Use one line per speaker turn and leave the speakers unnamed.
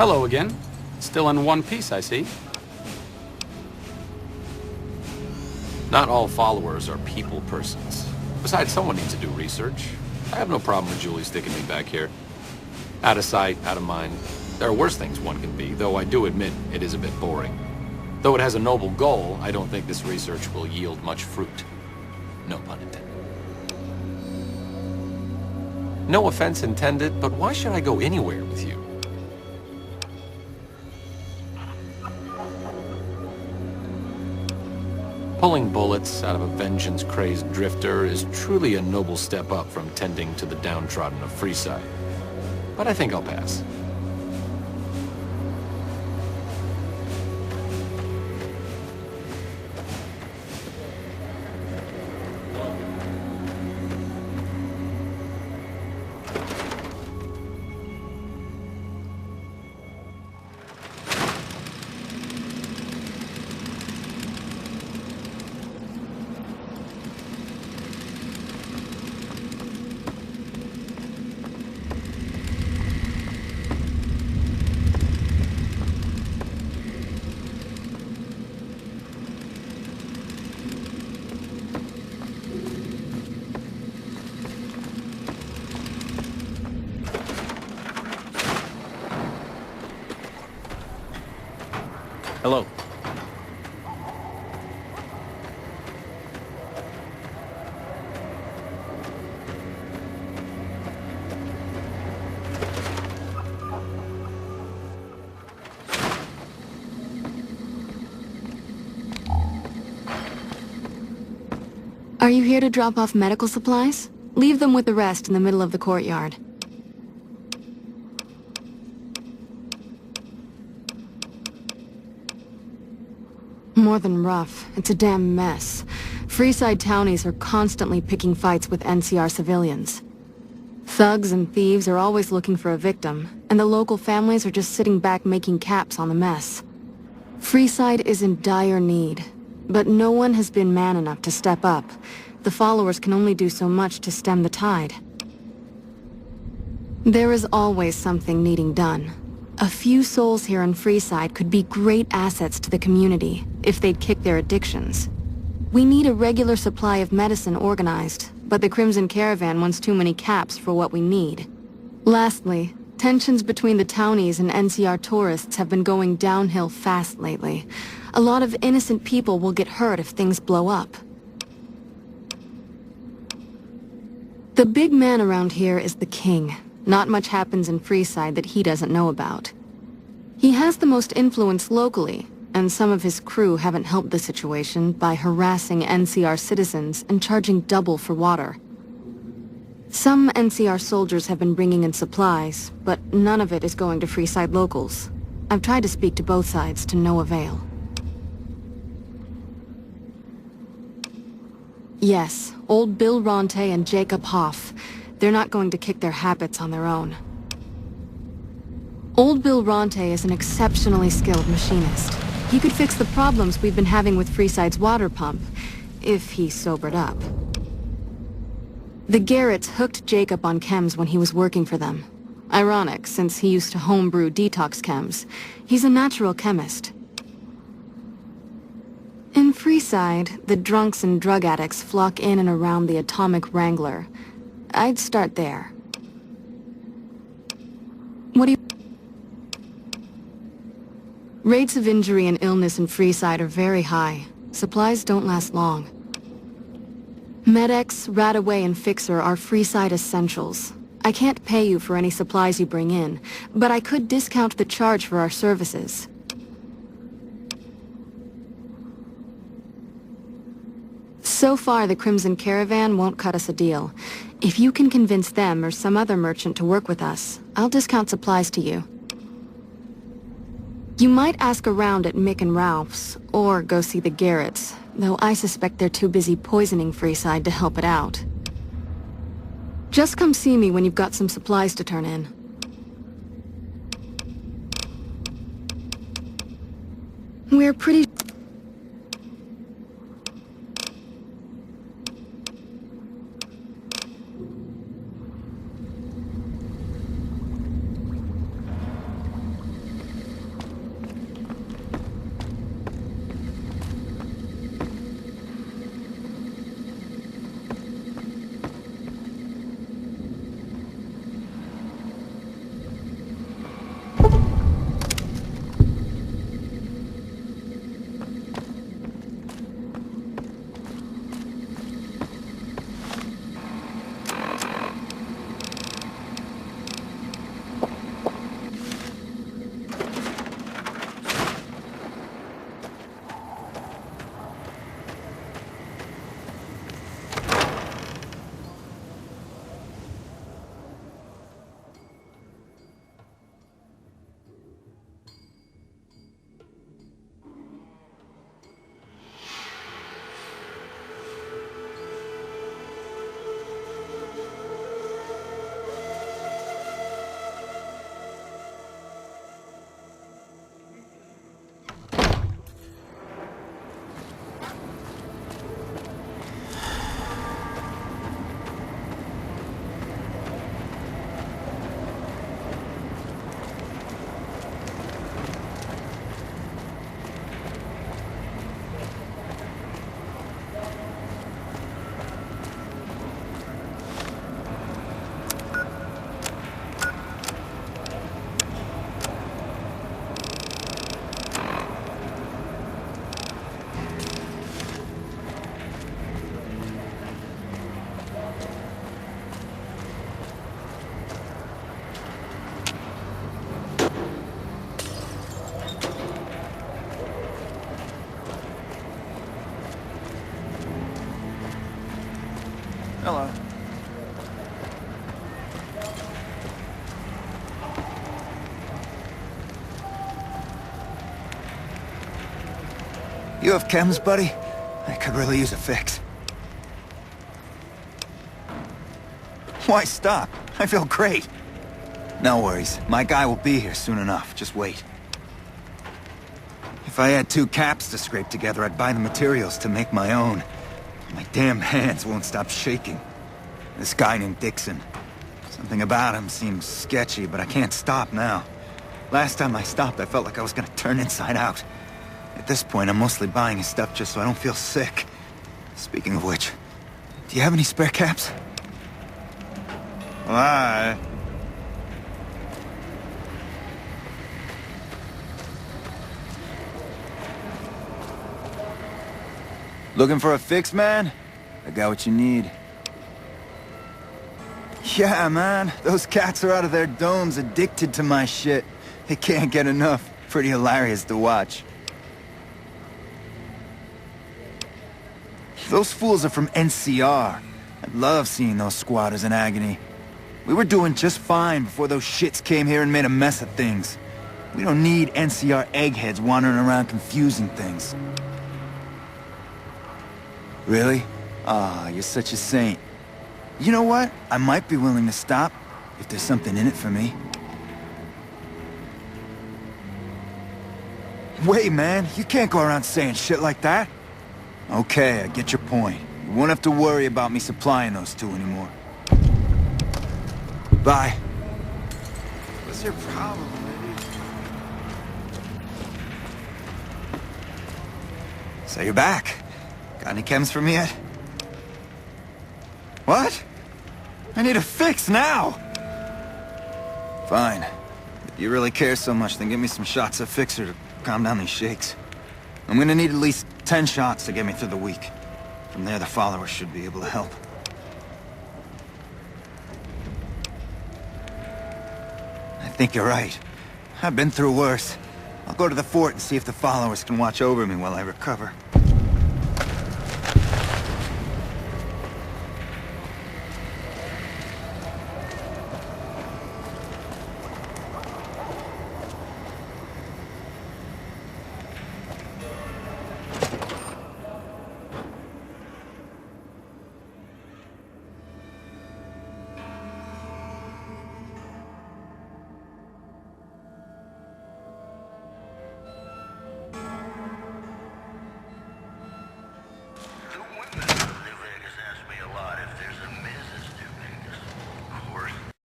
Hello again. Still in one piece, I see. Not all followers are people persons. Besides, someone needs to do research. I have no problem with Julie sticking me back here. Out of sight, out of mind. There are worse things one can be, though I do admit it is a bit boring. Though it has a noble goal, I don't think this research will yield much fruit. No pun intended. No offense intended, but why should I go anywhere with you? Pulling bullets out of a vengeance-crazed drifter is truly a noble step up from tending to the downtrodden of Freeside. But I think I'll pass.
Hello.
Are you here to drop off medical supplies? Leave them with the rest in the middle of the courtyard. More than rough. It's a damn mess. Freeside townies are constantly picking fights with NCR civilians. Thugs and thieves are always looking for a victim, and the local families are just sitting back making caps on the mess. Freeside is in dire need, but no one has been man enough to step up. The followers can only do so much to stem the tide. There is always something needing done. A few souls here in Freeside could be great assets to the community if they'd kick their addictions. We need a regular supply of medicine organized, but the Crimson Caravan wants too many caps for what we need. Lastly, tensions between the townies and NCR tourists have been going downhill fast lately. A lot of innocent people will get hurt if things blow up. The big man around here is the king. Not much happens in Freeside that he doesn't know about. He has the most influence locally, and some of his crew haven't helped the situation by harassing NCR citizens and charging double for water. Some NCR soldiers have been bringing in supplies, but none of it is going to Freeside locals. I've tried to speak to both sides to no avail. Yes, old Bill Ronte and Jacob Hoff. They're not going to kick their habits on their own. Old Bill Ronte is an exceptionally skilled machinist. He could fix the problems we've been having with Freeside's water pump, if he sobered up. The Garretts hooked Jacob on chems when he was working for them. Ironic, since he used to homebrew detox chems. He's a natural chemist. In Freeside, the drunks and drug addicts flock in and around the Atomic Wrangler. I'd start there. What do you... Rates of injury and illness in Freeside are very high. Supplies don't last long. Med-X, Radaway, and Fixer are Freeside essentials. I can't pay you for any supplies you bring in, but I could discount the charge for our services. So far, the Crimson Caravan won't cut us a deal. If you can convince them or some other merchant to work with us, I'll discount supplies to you. You might ask around at Mick and Ralph's, or go see the Garretts, though I suspect they're too busy poisoning Freeside to help it out. Just come see me when you've got some supplies to turn in. We're pretty...
You have chems, buddy? I could really use a fix. Why stop? I feel great. No worries. My guy will be here soon enough. Just wait. If I had 2 caps to scrape together, I'd buy the materials to make my own. My damn hands won't stop shaking. This guy named Dixon. Something about him seems sketchy, but I can't stop now. Last time I stopped, I felt like I was gonna turn inside out. At this point, I'm mostly buying his stuff just so I don't feel sick. Speaking of which, do you have any spare caps? Why? Looking for a fix, man? I got what you need. Yeah, man. Those cats are out of their domes addicted to my shit. They can't get enough. Pretty hilarious to watch. Those fools are from NCR. I love seeing those squatters in agony. We were doing just fine before those shits came here and made a mess of things. We don't need NCR eggheads wandering around confusing things. Really? Ah, you're such a saint. You know what? I might be willing to stop, if there's something in it for me. Wait, man, you can't go around saying shit like that. Okay, I get your point. You won't have to worry about me supplying those 2 anymore. Bye. What's your problem, lady? So you're back. Got any chems for me yet? What? I need a fix now! Fine. If you really care so much, then give me some shots of Fixer to calm down these shakes. I'm gonna need at least 10 shots to get me through the week. From there, the followers should be able to help. I think you're right. I've been through worse. I'll go to the fort and see if the followers can watch over me while I recover.